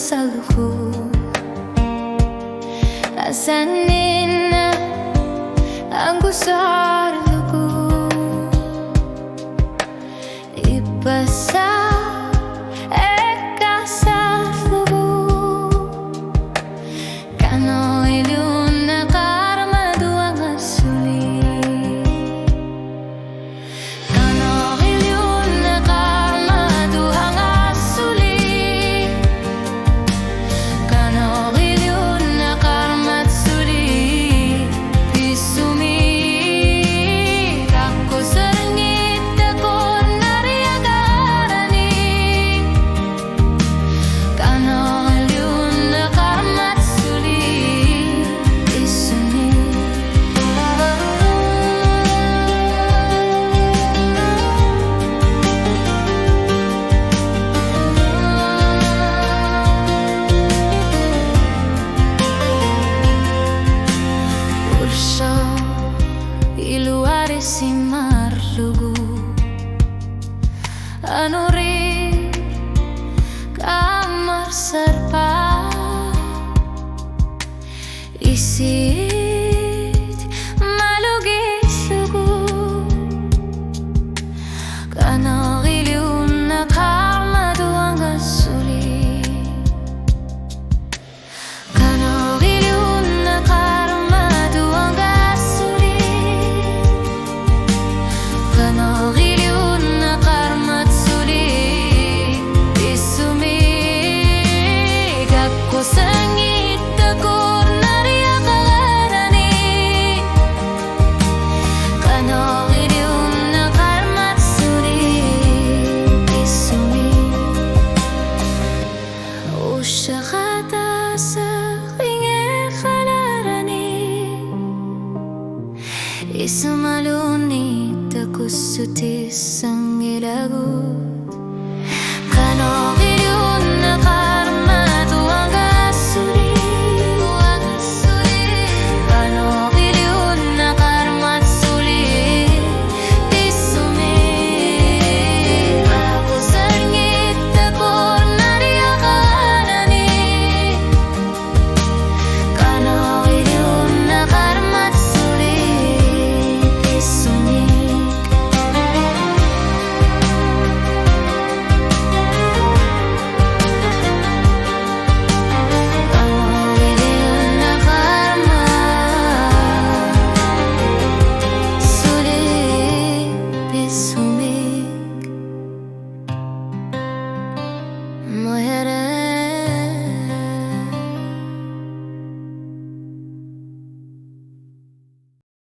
sa loob. Asanin na ang gusto ko, ipasa sa loob. Kano ilun na karmado ang asuli, kano ilun na karmado ang asuli, kano ilun na karmatsuli. Pisumi ako sa langit, ako nariyagarani, kano ilun na karmatsuli. Pisumi Urso iluare si marlugu, ano rin kamar serpa isit malugis lugu, kano ilun na karmado ang asuli, kano ilun na karmado ang asuli, kano ilun na karmatsuli. Isumig ako sa langit, ako nariyagarani, kano ilun na karmatsuli. Isumig usya kata sa kalarani, isumalunit ako sutis ang ilagot, kano ilun na karmado ang asuli, kano ilun na karmatsuli. Isumig ako sa langit, ako nariyagarani, kano ilun na karmatsuli. Isumig mujeres